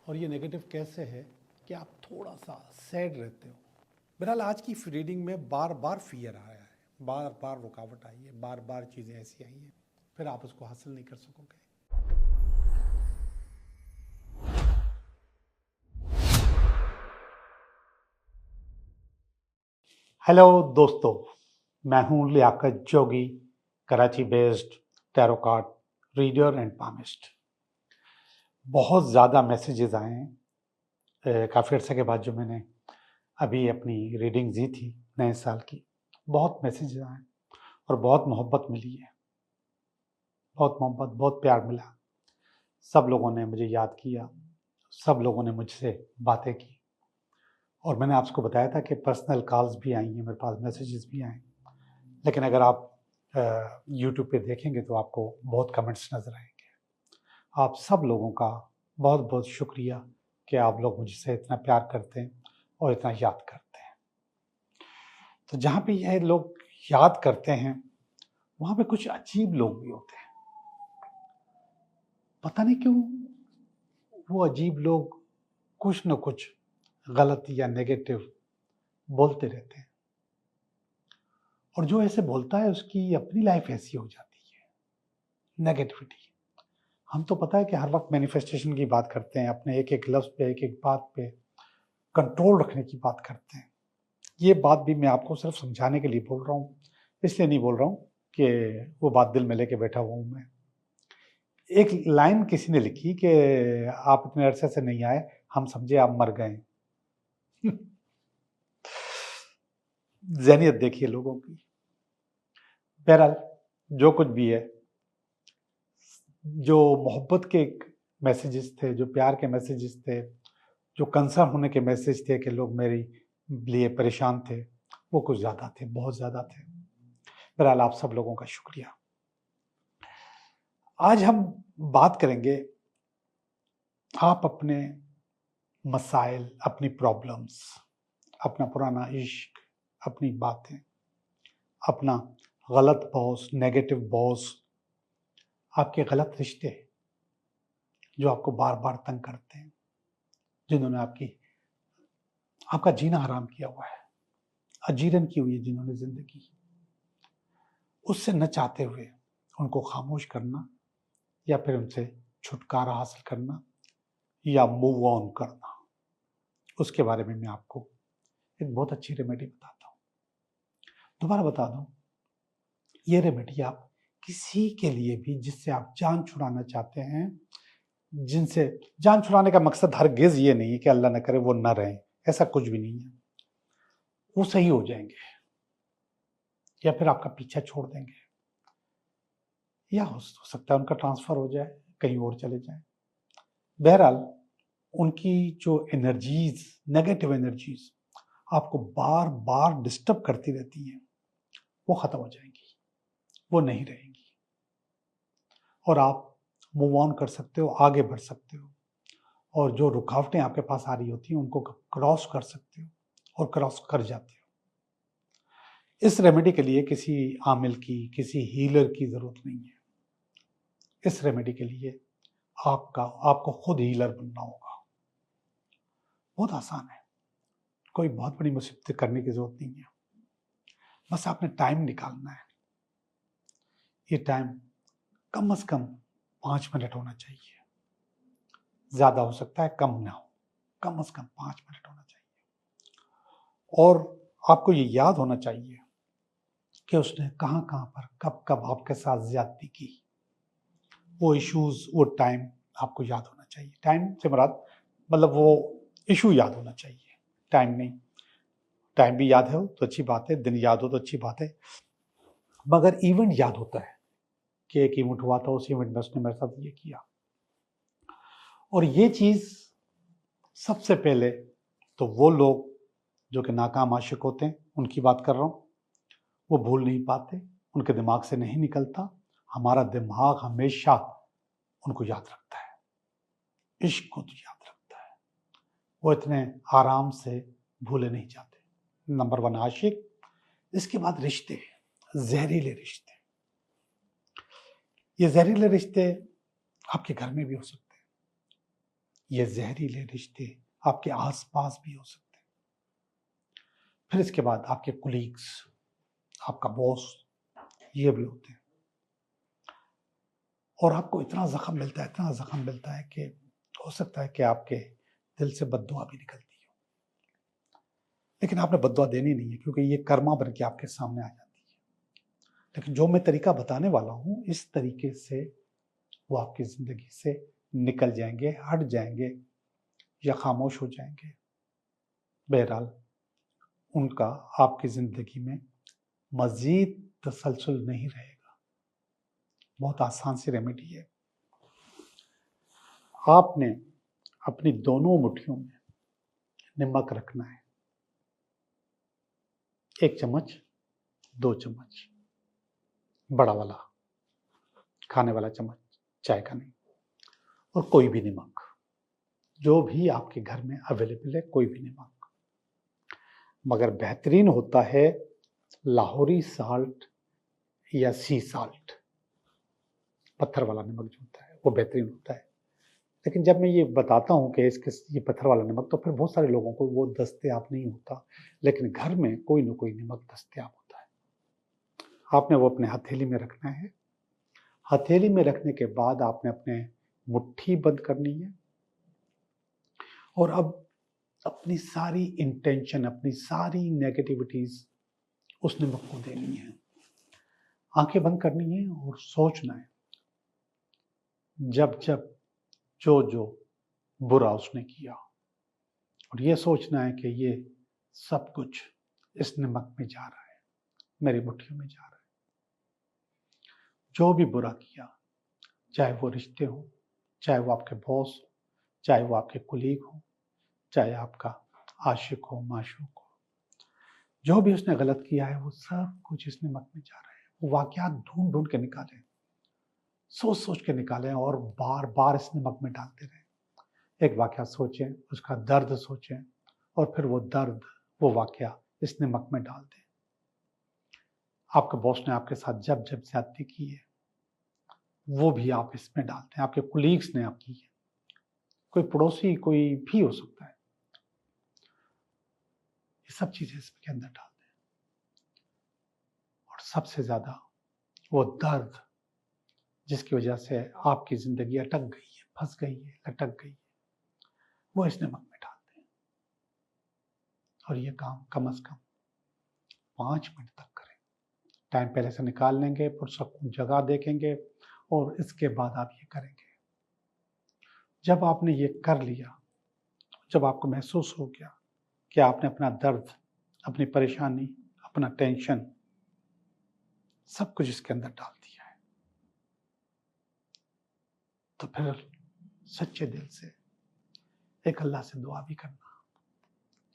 और ये नेगेटिव कैसे है कि आप थोड़ा सा सैड रहते हो। बहरहाल आज की रीडिंग में बार बार फियर आया है, बार बार रुकावट आई है, बार बार चीज़ें ऐसी आई हैं, फिर आप उसको हासिल नहीं कर सकोगे। हेलो दोस्तों, मैं हूं Liaquat Jogi, Karachi based tarot card reader and palmist. बहुत ज़्यादा मैसेजेस आए हैं काफ़ी अर्से के बाद जो मैंने अभी अपनी रीडिंग दी थी नए साल की। बहुत मैसेजेस आए और बहुत मोहब्बत मिली है, बहुत मोहब्बत, बहुत प्यार मिला। सब लोगों ने मुझे याद किया, सब लोगों ने मुझसे बातें की और मैंने आपको बताया था कि पर्सनल कॉल्स भी आई हैं मेरे पास, मैसेजेस भी आए। लेकिन अगर आप यूट्यूब पे देखेंगे तो आपको बहुत कमेंट्स नज़र आएंगे। आप सब लोगों का बहुत बहुत शुक्रिया कि आप लोग मुझसे इतना प्यार करते हैं और इतना याद करते हैं। तो जहाँ पे यह लोग याद करते हैं वहाँ पे कुछ अजीब लोग भी होते हैं। पता नहीं क्यों वो अजीब लोग कुछ न कुछ गलत या नेगेटिव बोलते रहते हैं और जो ऐसे बोलता है उसकी अपनी लाइफ ऐसी हो जाती है, नेगेटिविटी। हम तो पता है कि हर वक्त मैनिफेस्टेशन की बात करते हैं, अपने एक एक लफ्ज़ पे, एक एक बात पे कंट्रोल रखने की बात करते हैं। ये बात भी मैं आपको सिर्फ समझाने के लिए बोल रहा हूँ, इसलिए नहीं बोल रहा हूँ कि वो बात दिल में लेके बैठा हुआ हूँ मैं। एक लाइन किसी ने लिखी कि आप इतने अरसे से नहीं आए, हम समझे आप मर गए। ज़हनियत देखिए लोगों की। बहरहाल जो कुछ भी है, जो मोहब्बत के मैसेजेस थे, जो प्यार के मैसेजेस थे, जो कंसर्न होने के मैसेज थे कि लोग मेरे लिए परेशान थे, वो कुछ ज़्यादा थे, बहुत ज़्यादा थे। बहरहाल आप सब लोगों का शुक्रिया। आज हम बात करेंगे, आप अपने मसाइल, अपनी प्रॉब्लम्स, अपना पुराना इश्क, अपनी बातें, अपना गलत बॉस, नेगेटिव बॉस, आपके गलत रिश्ते जो आपको बार बार तंग करते हैं, जिन्होंने आपका जीना हराम किया हुआ है, अजीरन की हुई है जिन्होंने जिंदगी, उससे न चाहते हुए उनको खामोश करना या फिर उनसे छुटकारा हासिल करना या मूव ऑन करना, उसके बारे में मैं आपको एक बहुत अच्छी रेमेडी बताता हूँ। दोबारा बता दूं, ये रेमेडी आप किसी के लिए भी जिससे आप जान छुड़ाना चाहते हैं, जिनसे जान छुड़ाने का मकसद हरगिज ये नहीं है कि अल्लाह न करे वो न रहें, ऐसा कुछ भी नहीं है, वो सही हो जाएंगे या फिर आपका पीछा छोड़ देंगे या हो सकता है उनका ट्रांसफर हो जाए, कहीं और चले जाए। बहरहाल उनकी जो एनर्जीज, नेगेटिव एनर्जीज आपको बार बार डिस्टर्ब करती रहती हैं, वो खत्म हो जाएंगी, वो नहीं रहेंगी और आप मूव ऑन कर सकते हो, आगे बढ़ सकते हो और जो रुकावटें आपके पास आ रही होती हैं उनको क्रॉस कर सकते हो और क्रॉस कर जाते हो। इस रेमेडी के लिए किसी आमिल की, किसी हीलर की जरूरत नहीं है। इस रेमेडी के लिए आपको खुद हीलर बनना होगा। बहुत आसान है, कोई बहुत बड़ी मुसीबत करने की जरूरत नहीं है, बस आपने टाइम निकालना है। ये टाइम कम से कम 5 मिनट होना चाहिए, ज्यादा हो सकता है, कम ना हो, कम से कम 5 मिनट होना चाहिए। और आपको ये याद होना चाहिए कि उसने कहाँ कहाँ पर कब कब आपके साथ ज्यादती की, वो इश्यूज, वो टाइम आपको याद होना चाहिए। टाइम से मुराद मतलब वो इशू याद होना चाहिए, टाइम नहीं। टाइम भी याद हो तो अच्छी बात है, दिन याद हो तो अच्छी बात है, मगर इवेंट याद होता है कि एक इवेंट हुआ था, उस इवेंट में उसने मेरे साथ ये किया। और ये चीज सबसे पहले तो वो लोग जो कि नाकाम आशिक होते हैं उनकी बात कर रहा हूँ, वो भूल नहीं पाते, उनके दिमाग से नहीं निकलता। हमारा दिमाग हमेशा उनको याद रखता है, इश्क को तो याद रखता है, वो इतने आराम से भूले नहीं जाते। नंबर 1 आशिक। इसके बाद रिश्ते, जहरीले रिश्ते। ये जहरीले रिश्ते आपके घर में भी हो सकते हैं, ये जहरीले रिश्ते आपके आसपास भी हो सकते हैं। फिर इसके बाद आपके कुलीग्स, आपका बॉस, ये भी होते हैं। और आपको इतना जख्म मिलता है, इतना जख्म मिलता है कि हो सकता है कि आपके दिल से बद्दुआ भी निकलती हो, लेकिन आपने बद्दुआ देनी नहीं है, क्योंकि ये कर्मा बन के आपके सामने आ जाती है। लेकिन जो मैं तरीका बताने वाला हूं, इस तरीके से वो आपकी जिंदगी से निकल जाएंगे, हट जाएंगे या खामोश हो जाएंगे। बहरहाल उनका आपकी जिंदगी में मजीद तसलसल नहीं रहेगा। बहुत आसान सी रेमेडी है। आपने अपनी दोनों मुट्ठियों में नमक रखना है, 1 चम्मच, 2 चम्मच, बड़ा वाला खाने वाला चम्मच, चाय का नहीं, और कोई भी नमक, जो भी आपके घर में अवेलेबल है, कोई भी नमक। मगर बेहतरीन होता है लाहौरी साल्ट या सी साल्ट, पत्थर वाला नमक जो होता है वो बेहतरीन होता है। लेकिन जब मैं ये बताता हूँ कि ये पत्थर वाला नमक, तो फिर बहुत सारे लोगों को वो दस्तयाब नहीं होता, लेकिन घर में कोई ना कोई नमक दस्तयाब होता है। आपने वो अपने हथेली में रखना है। हथेली में रखने के बाद आपने अपने मुट्ठी बंद करनी है, और अब अपनी सारी इंटेंशन, अपनी सारी नेगेटिविटीज उस नमक को देनी है। आंखें बंद करनी है और सोचना है, जब जब जो जो बुरा उसने किया, और ये सोचना है कि ये सब कुछ इस नमक में जा रहा है, मेरी मुट्ठियों में जा रहा है। जो भी बुरा किया, चाहे वो रिश्ते हो, चाहे वो आपके बॉस हो, चाहे वो आपके कुलीग हो, चाहे आपका आशिक हो, माशूक हो, जो भी उसने गलत किया है वो सब कुछ इस नमक में जा रहा है। वो वाकयात ढूंढ ढूंढ के निकालें, सोच सोच के निकालें, और बार बार इस नमक में डालते रहें। एक वाकया सोचें, उसका दर्द सोचें, और फिर वो दर्द, वो वाकया इस नमक में डाल दें। आपके बॉस ने आपके साथ जब जब ज्यादती की है, वो भी आप इसमें डालते हैं। आपके कुलीग्स ने आपकी है, कोई पड़ोसी, कोई भी हो सकता है, ये सब चीजें इसके अंदर डाल दें। और सबसे ज्यादा वो दर्द जिसकी वजह से आपकी जिंदगी अटक गई है, फंस गई है, लटक गई है, वो इस नमक में डाल दें। और ये काम कम से कम 5 मिनट तक करें। टाइम पहले से निकाल लेंगे, पुरसकून जगह देखेंगे, और इसके बाद आप ये करेंगे। जब आपने ये कर लिया, जब आपको महसूस हो गया कि आपने अपना दर्द, अपनी परेशानी, अपना टेंशन, सब कुछ इसके अंदर डाल दिया है, तो फिर सच्चे दिल से एक अल्लाह से दुआ भी करना,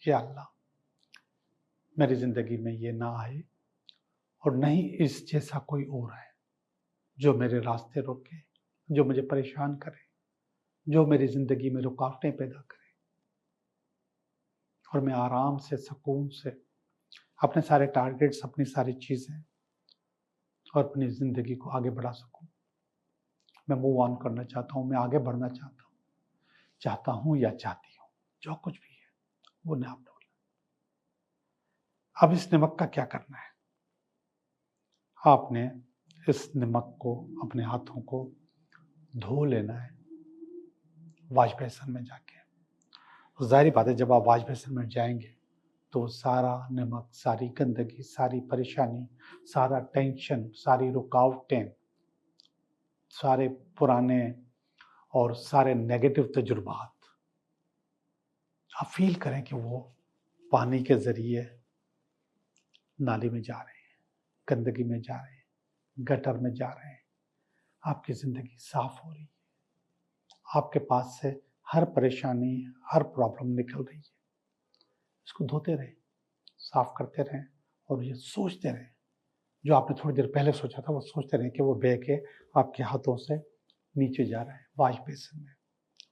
या अल्लाह, मेरी जिंदगी में ये ना आए, और नहीं इस जैसा कोई और है जो मेरे रास्ते रोके, जो मुझे परेशान करे, जो मेरी जिंदगी में रुकावटें पैदा करे, और मैं आराम से, सुकून से अपने सारे टारगेट्स, अपनी सारी चीजें और अपनी जिंदगी को आगे बढ़ा सकूं। मैं मूव ऑन करना चाहता हूं, मैं आगे बढ़ना चाहता हूं या चाहती हूं, जो कुछ भी है वो नाम बोला। अब इस नमक का क्या करना है? आपने इस नमक को, अपने हाथों को धो लेना है वाश बेसिन में जाके। जाहिर बात है, जब आप वाश बेसिन में जाएंगे तो सारा नमक, सारी गंदगी, सारी परेशानी, सारा टेंशन, सारी रुकावटें, सारे पुराने और सारे नेगेटिव तजुर्बात, आप फील करें कि वो पानी के जरिए नाली में जा रहे हैं, गंदगी में जा रहे हैं, गटर में जा रहे हैं। आपकी जिंदगी साफ हो रही है, आपके पास से हर परेशानी, हर प्रॉब्लम निकल रही है। इसको धोते रहें, साफ करते रहें, और ये सोचते रहें, जो आपने थोड़ी देर पहले सोचा था वो सोचते रहें कि वो बह के आपके हाथों से नीचे जा रहा है वाश बेसिन में।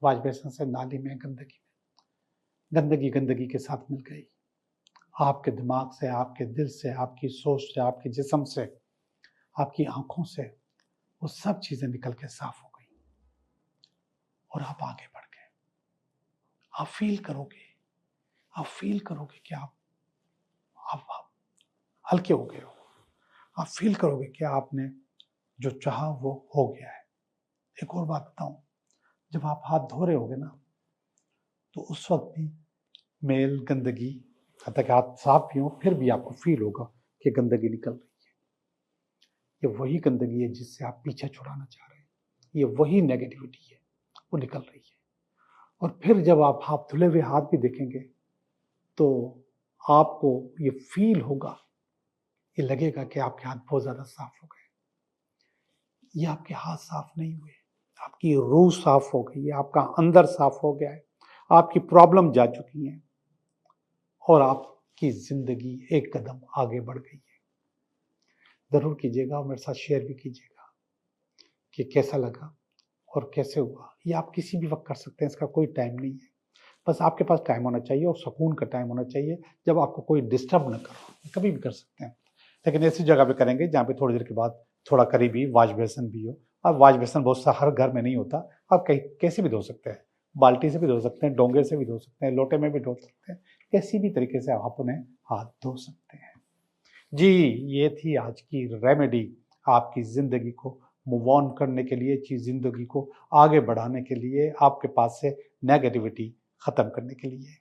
वाश बेसिन से नाली में, गंदगी गंदगी के साथ मिल गई। आपके दिमाग से, आपके दिल से, आपकी सोच से, आपके जिस्म से, आपकी आंखों से वो सब चीजें निकल के साफ हो गई, और आप आगे बढ़ गए। आप फील करोगे कि आप हल्के हो गए हो। आप फील करोगे कि आपने जो चाहा वो हो गया है। एक और बात बताऊं, जब आप हाथ धो रहे होगे ना, तो उस वक्त भी मैल, गंदगी, हद तक हाथ साफ भी हो फिर भी आपको फील होगा कि गंदगी निकल रही है। ये वही गंदगी है जिससे आप पीछे छुड़ाना चाह रहे हैं। ये वही नेगेटिविटी है, वो निकल रही है। और फिर जब आप हाथ धुले हुए हाथ भी देखेंगे तो आपको ये फील होगा, ये लगेगा कि आपके हाथ बहुत ज्यादा साफ हो गए। ये आपके हाथ साफ नहीं हुए, आपकी रूह साफ हो गई है, आपका अंदर साफ हो गया है, आपकी प्रॉब्लम जा चुकी है और आपकी जिंदगी एक कदम आगे बढ़ गई है। जरूर कीजिएगा और मेरे साथ शेयर भी कीजिएगा कि कैसा लगा और कैसे हुआ। ये आप किसी भी वक्त कर सकते हैं, इसका कोई टाइम नहीं है। बस आपके पास टाइम होना चाहिए और सुकून का टाइम होना चाहिए, जब आपको कोई डिस्टर्ब न करो। कभी भी कर सकते हैं, लेकिन ऐसी जगह पे करेंगे जहाँ पे थोड़ी देर के बाद थोड़ा करीबी वॉश बेसन भी हो। अब वॉश बेसन बहुत सा हर घर में नहीं होता, आप कहीं कैसे भी धो सकते हैं, बाल्टी से भी धो सकते हैं, डोंगे से भी धो सकते हैं, लोटे में भी धो सकते हैं, किसी भी तरीके से आप उन्हें हाथ धो सकते हैं। जी, ये थी आज की रेमेडी आपकी ज़िंदगी को मूव ऑन करने के लिए, ज़िंदगी को आगे बढ़ाने के लिए, आपके पास से नेगेटिविटी ख़त्म करने के लिए।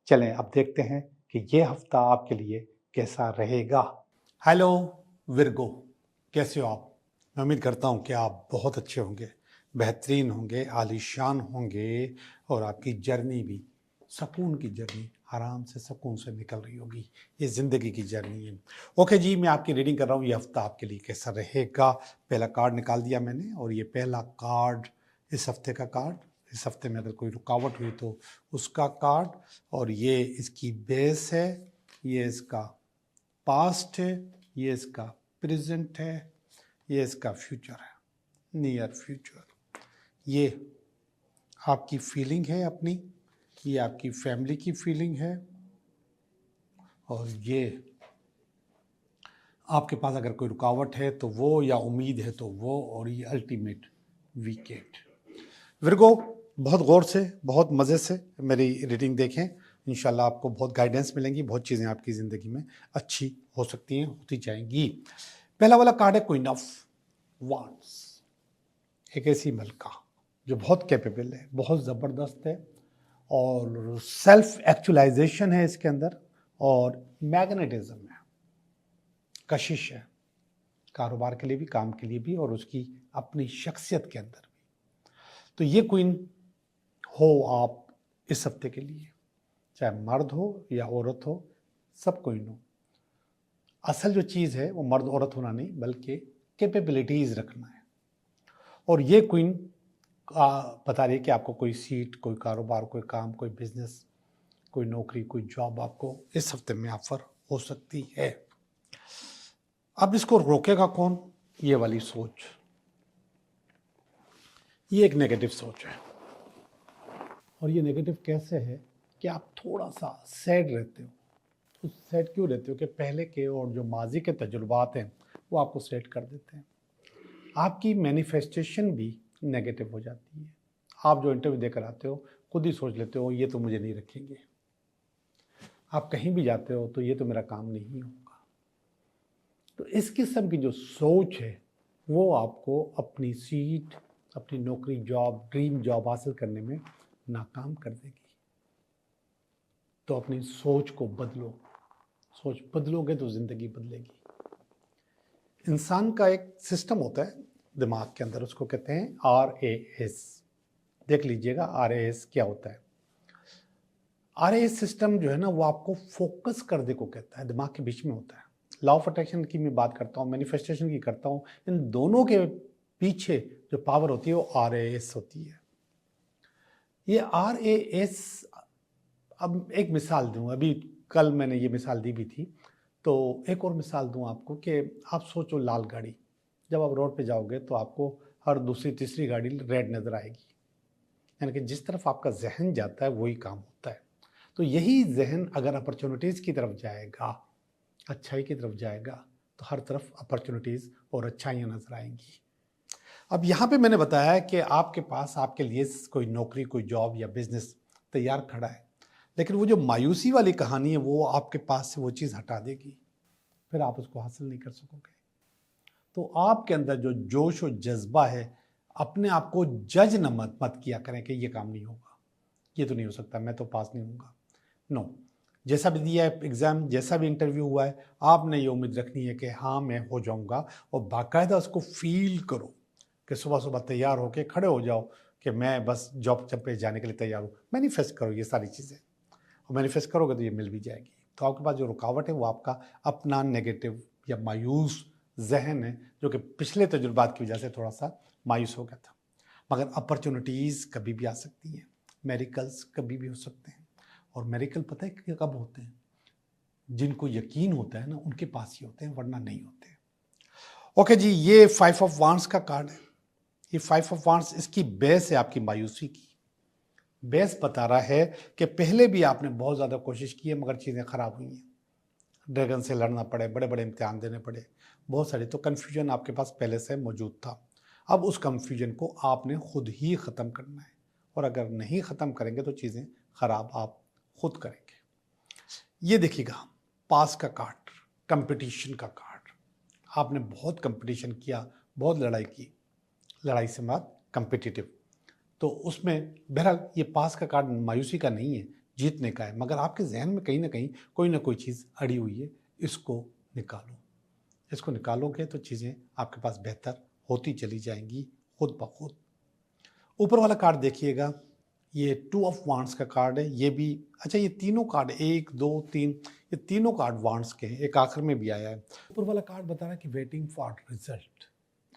चलें अब देखते हैं कि ये हफ्ता आपके लिए कैसा रहेगा। हेलो विर्गो, कैसे हो आप? मैं उम्मीद करता हूँ कि आप बहुत अच्छे होंगे, बेहतरीन होंगे, आलीशान होंगे और आपकी जर्नी भी सुकून की जर्नी, आराम से सुकून से निकल रही होगी। ये ज़िंदगी की जर्नी है। ओके जी, मैं आपकी रीडिंग कर रहा हूँ, ये हफ्ता आपके लिए कैसा रहेगा। पहला कार्ड निकाल दिया मैंने और ये पहला कार्ड इस हफ्ते का कार्ड, इस हफ्ते में अगर कोई रुकावट हुई तो उसका कार्ड, और ये इसकी बेस है, ये इसका पास्ट है, ये इसका प्रेजेंट है, ये इसका फ्यूचर है, नियर फ्यूचर। ये आपकी फीलिंग है अपनी, ये आपकी फैमिली की फीलिंग है, और ये आपके पास अगर कोई रुकावट है तो वो, या उम्मीद है तो वो, और ये अल्टीमेट वीकेंड। विर्गो, बहुत गौर से, बहुत मज़े से मेरी रीडिंग देखें, इंशाल्लाह आपको बहुत गाइडेंस मिलेंगी, बहुत चीज़ें आपकी ज़िंदगी में अच्छी हो सकती हैं, होती जाएंगी। पहला वाला कार्ड है क्वीन ऑफ वांड्स, एक ऐसी मलका जो बहुत कैपेबल है, बहुत ज़बरदस्त है, और सेल्फ एक्चुअलाइजेशन है इसके अंदर, और मैग्नेटिज्म है, कशिश है, कारोबार के लिए भी, काम के लिए भी, और उसकी अपनी शख्सियत के अंदर भी। तो ये क्वीन हो आप इस हफ्ते के लिए, चाहे मर्द हो या औरत हो, सब क्वीन हो। असल जो चीज़ है वो मर्द औरत होना नहीं, बल्कि कैपेबिलिटीज़ रखना है। और ये क्वीन बता रही है कि आपको कोई सीट, कोई कारोबार, कोई काम, कोई बिजनेस, कोई नौकरी, कोई जॉब आपको इस हफ्ते में ऑफर हो सकती है। अब इसको रोकेगा कौन? ये वाली सोच, ये एक नेगेटिव सोच है। और ये नेगेटिव कैसे है कि आप थोड़ा सा सैड रहते हो। तो सैड क्यों रहते हो? कि पहले के और जो माजी के तजुर्बात हैं वो आपको सैड कर देते हैं। आपकी मैनिफेस्टेशन भी नेगेटिव हो जाती है। आप जो इंटरव्यू देकर आते हो खुद ही सोच लेते हो ये तो मुझे नहीं रखेंगे। आप कहीं भी जाते हो तो ये तो मेरा काम नहीं होगा। तो इस किस्म की जो सोच है वो आपको अपनी सीट, अपनी नौकरी, जॉब, ड्रीम जॉब हासिल करने में नाकाम कर देगी। तो अपनी सोच को बदलो। सोच बदलोगे तो ज़िंदगी बदलेगी। इंसान का एक सिस्टम होता है दिमाग के अंदर, उसको कहते हैं RAS। देख लीजिएगा RAS क्या होता है। RAS सिस्टम जो है ना वो आपको फोकस करने को कहता है, दिमाग के बीच में होता है। लॉ ऑफ अट्रैक्शन की मैं बात करता हूँ, मैनिफेस्टेशन की करता हूँ, इन दोनों के पीछे जो पावर होती है वो RAS होती है। ये RAS, अब एक मिसाल दूँ, अभी कल मैंने ये मिसाल दी भी थी, तो एक और मिसाल दूँ आपको कि आप सोचो लाल गाड़ी, जब आप रोड पे जाओगे तो आपको हर दूसरी तीसरी गाड़ी रेड नज़र आएगी। यानी कि जिस तरफ आपका जहन जाता है वही काम होता है। तो यही जहन अगर अपॉर्चुनिटीज़ की तरफ जाएगा, अच्छाई की तरफ जाएगा, तो हर तरफ अपॉर्चुनिटीज़ और अच्छाइयाँ नज़र आएंगी। अब यहाँ पे मैंने बताया कि आपके पास आपके लिए कोई नौकरी, कोई जॉब या बिजनेस तैयार खड़ा है, लेकिन वो जो मायूसी वाली कहानी है वो आपके पास से वो चीज़ हटा देगी, फिर आप उसको हासिल नहीं कर सकोगे। तो आपके अंदर जो जोश और जज्बा है, अपने आप को जज न मत किया करें कि ये काम नहीं होगा, ये तो नहीं हो सकता, मैं तो पास नहीं होऊंगा। नो, जैसा भी दिया है एग्ज़ाम, जैसा भी इंटरव्यू हुआ है, आपने ये उम्मीद रखनी है कि हाँ मैं हो जाऊंगा, और बाकायदा उसको फील करो कि सुबह सुबह तैयार होके खड़े हो जाओ कि मैं बस जॉब पे जाने के लिए तैयार हूँ। मैनिफेस्ट करो ये सारी चीज़ें, और मैनिफेस्ट करोगे तो ये मिल भी जाएगी। तो आपके पास जो रुकावट है वो आपका अपना नेगेटिव या मायूस जहन है, जो कि पिछले तजुर्बात की वजह से थोड़ा सा मायूस हो गया था। मगर अपॉर्चुनिटीज़ कभी भी आ सकती हैं, मेरिकल्स कभी भी हो सकते हैं। और मेरिकल पता है कि कब होते हैं? जिनको यकीन होता है ना, उनके पास ही होते हैं, वरना नहीं होते। ओके जी, ये 5 ऑफ वांड्स का कार्ड है। ये 5 ऑफ वांड्स, इसकी बेस है आपकी मायूसी की। बेस बता रहा है कि पहले भी आपने बहुत ज़्यादा कोशिश की है मगर चीज़ें ख़राब हुई हैं। ड्रैगन से लड़ना पड़े, बड़े बड़े इम्तिहान देने पड़े, बहुत सारे, तो कन्फ्यूजन आपके पास पहले से मौजूद था। अब उस कन्फ्यूजन को आपने खुद ही ख़त्म करना है, और अगर नहीं ख़त्म करेंगे तो चीज़ें ख़राब आप खुद करेंगे। ये देखिएगा, पास का कार्ड, कंपटीशन का कार्ड। आपने बहुत कंपटीशन किया, बहुत लड़ाई की, लड़ाई से बात कंपिटिटिव, तो उसमें बहरहाल ये पास का कार्ड मायूसी का नहीं है, जीतने का है। मगर आपके जहन में कहीं ना कोई चीज़ अड़ी हुई है, इसको निकालो। इसको निकालोगे तो चीज़ें आपके पास बेहतर होती चली जाएंगी खुद ब खुद। ऊपर वाला कार्ड देखिएगा, ये 2 ऑफ वांड्स का कार्ड है। ये भी अच्छा, ये तीनों कार्ड 1 2 3, ये तीनों कार्ड वांड्स के हैं, एक आखिर में भी आया है। ऊपर वाला कार्ड बता रहा है कि वेटिंग फॉर रिजल्ट।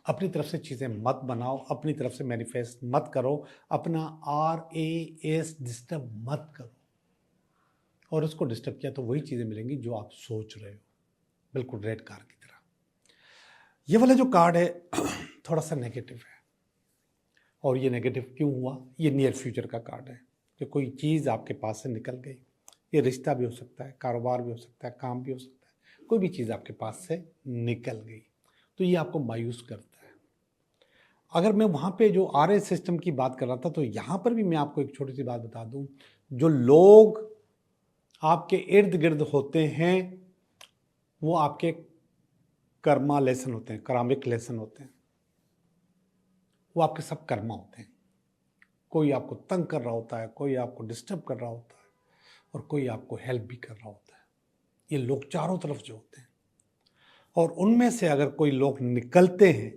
अपनी तरफ से चीज़ें मत बनाओ, अपनी तरफ से मैनिफेस्ट मत करो, अपना RAS डिस्टर्ब मत करो, और उसको डिस्टर्ब किया तो वही चीज़ें मिलेंगी जो आप सोच रहे हो, बिल्कुल रेड कार्ड की तरह। ये वाला जो कार्ड है थोड़ा सा नेगेटिव है, और ये नेगेटिव क्यों हुआ? ये नियर फ्यूचर का कार्ड है कि कोई चीज़ आपके पास से निकल गई। ये रिश्ता भी हो सकता है, कारोबार भी हो सकता है, काम भी हो सकता है, कोई भी चीज़ आपके पास से निकल गई, तो ये आपको मायूस करता है। अगर मैं वहाँ पे जो RA सिस्टम की बात कर रहा था, तो यहाँ पर भी मैं आपको एक छोटी सी बात बता दूँ, जो लोग आपके इर्द गिर्द होते हैं वो आपके कर्मा लेसन होते हैं, करामिक लेसन होते हैं, वो आपके सब कर्मा होते हैं। कोई आपको तंग कर रहा होता है, कोई आपको डिस्टर्ब कर रहा होता है, और कोई आपको हेल्प भी कर रहा होता है। ये लोग चारों तरफ जो होते हैं, और उनमें से अगर कोई लोग निकलते हैं,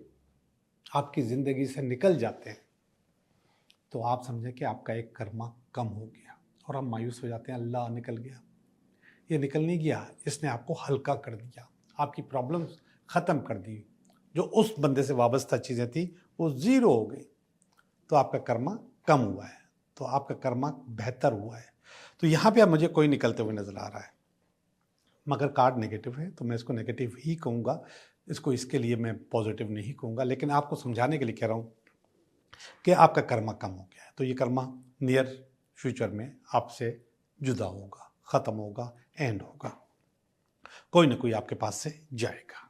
आपकी ज़िंदगी से निकल जाते हैं, तो आप समझें कि आपका एक कर्मा कम हो गया, और आप मायूस हो जाते हैं, अल्लाह निकल गया। ये निकल नहीं गया, इसने आपको हल्का कर दिया, आपकी प्रॉब्लम्स ख़त्म कर दी। जो उस बंदे से वाबस्ता चीज़ें थी वो ज़ीरो हो गई, तो आपका कर्मा कम हुआ है, तो आपका कर्मा बेहतर हुआ है। तो यहाँ पे अब मुझे कोई निकलते हुए नज़र आ रहा है, मगर कार्ड नेगेटिव है तो मैं इसको नेगेटिव ही कहूँगा, इसको इसके लिए मैं पॉजिटिव नहीं कहूँगा, लेकिन आपको समझाने के लिए कह रहा हूँ कि आपका कर्मा कम हो गया है। तो ये कर्मा नियर फ्यूचर में आपसे जुदा होगा, ख़त्म होगा, एंड होगा, कोई ना कोई आपके पास से जाएगा।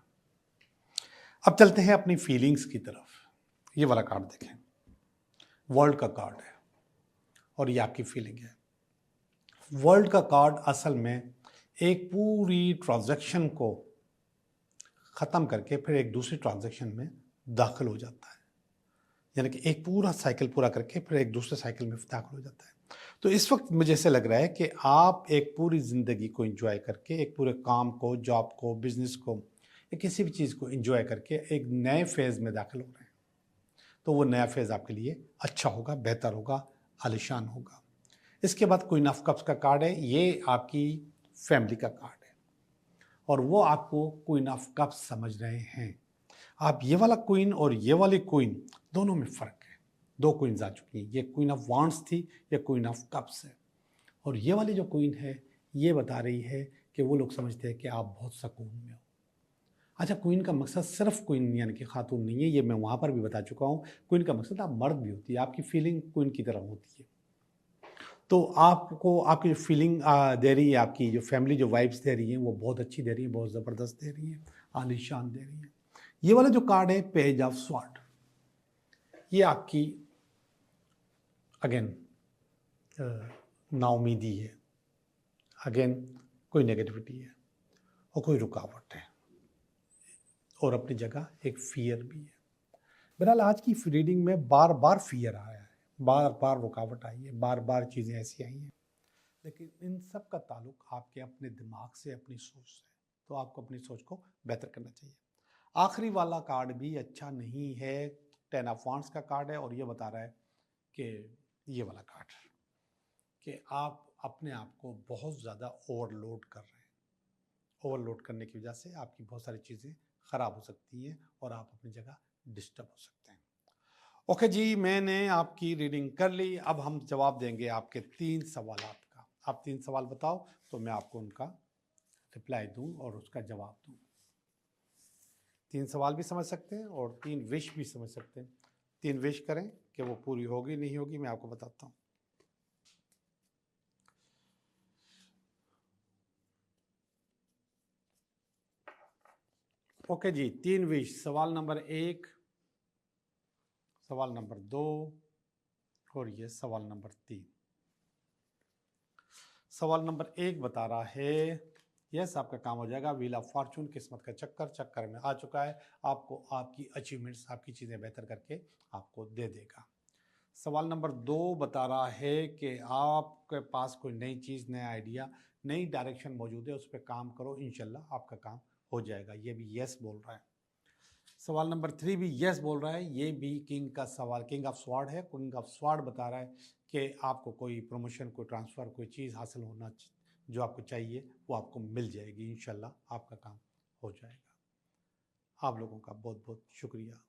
अब चलते हैं अपनी फीलिंग्स की तरफ। ये वाला कार्ड देखें, वर्ल्ड का कार्ड है, और ये आपकी फीलिंग है। वर्ल्ड का कार्ड असल में एक पूरी ट्रांजैक्शन को ख़त्म करके फिर एक दूसरी ट्रांजैक्शन में दाखिल हो जाता है, यानी कि एक पूरा साइकिल पूरा करके फिर एक दूसरे साइकिल में दाखिल हो जाता है। तो इस वक्त मुझे ऐसे लग रहा है कि आप एक पूरी ज़िंदगी को एंजॉय करके, एक पूरे काम को, जॉब को, बिजनेस को, या किसी भी चीज़ को एंजॉय करके एक नए फेज़ में दाखिल हो रहे हैं। तो वो नया फेज़ आपके लिए अच्छा होगा, बेहतर होगा, आलिशान होगा। इसके बाद क्वीन ऑफ कप्स का कार्ड है, ये आपकी फैमिली का कार्ड है, और वो आपको क्वीन ऑफ कप्स समझ रहे हैं। आप ये वाला क्वीन और ये वाली क्वीन, दोनों में फ़र्क है। 2 क्वीन्स आ चुकी हैं, ये क्वीन ऑफ वांड्स थी, ये क्वीन ऑफ कप्स है। और ये वाली जो क्वीन है, ये बता रही है कि वो लोग समझते हैं कि आप बहुत सुकून में हो। अच्छा, क्वीन का मकसद सिर्फ क्वीन यानी कि खातून नहीं है, ये मैं वहाँ पर भी बता चुका हूँ। क्वीन का मकसद आप मर्द भी होती है, आपकी फीलिंग क्वीन की तरह होती है। तो आपको आपकी जो फीलिंग दे रही है, आपकी जो फैमिली जो वाइब्स दे रही हैं, वो बहुत अच्छी दे रही है, बहुत ज़बरदस्त दे रही है, आलीशान दे रही है। ये वाला जो कार्ड है, पेज ऑफ स्वॉर्ड, ये आपकी अगेन नाउमीदी है, अगेन कोई नेगेटिविटी है और कोई रुकावट है, और अपनी जगह एक फियर भी है। बहरहाल आज की रीडिंग में बार बार फियर आया है, बार बार रुकावट आई है, बार बार चीज़ें ऐसी आई हैं, लेकिन इन सब का ताल्लुक आपके अपने दिमाग से, अपनी सोच से। तो आपको अपनी सोच को बेहतर करना चाहिए। आखिरी वाला कार्ड भी अच्छा नहीं है, 10 ऑफ वांड्स का कार्ड है, और ये बता रहा है कि ये वाला कार्ड कि आप अपने आप को बहुत ज़्यादा ओवरलोड कर रहे हैं। ओवरलोड करने की वजह से आपकी बहुत सारी चीज़ें ख़राब हो सकती हैं और आप अपनी जगह डिस्टर्ब हो सकते हैं। ओके जी, मैंने आपकी रीडिंग कर ली। अब हम जवाब देंगे आपके 3 सवालात का। आप 3 सवाल बताओ तो मैं आपको उनका रिप्लाई दूं और उसका जवाब दूं। 3 सवाल भी समझ सकते हैं और 3 विश भी समझ सकते हैं। 3 विश करें कि वो पूरी होगी नहीं होगी, मैं आपको बताता हूँ। ओके जी, 3 विश। सवाल नंबर 1, सवाल नंबर 2 और ये सवाल नंबर 3। सवाल नंबर 1 बता रहा है यस, आपका काम हो जाएगा। व्हील ऑफ फॉर्चून, किस्मत का चक्कर में आ चुका है। आपको आपकी अचीवमेंट्स, आपकी चीज़ें बेहतर करके आपको दे देगा। सवाल नंबर 2 बता रहा है कि आपके पास कोई नई चीज़, नया आइडिया, नई डायरेक्शन मौजूद है, उस पर काम करो, इंशाल्लाह आपका काम हो जाएगा। ये भी यस बोल रहा है। सवाल नंबर 3 भी यस बोल रहा है। ये भी किंग का सवाल, किंग ऑफ स्वॉर्ड है। किंग ऑफ स्वॉर्ड बता रहा है कि आपको कोई प्रमोशन, कोई ट्रांसफ़र, कोई चीज़ हासिल होना जो आपको चाहिए वो आपको मिल जाएगी। इंशाल्लाह आपका काम हो जाएगा। आप लोगों का बहुत बहुत शुक्रिया।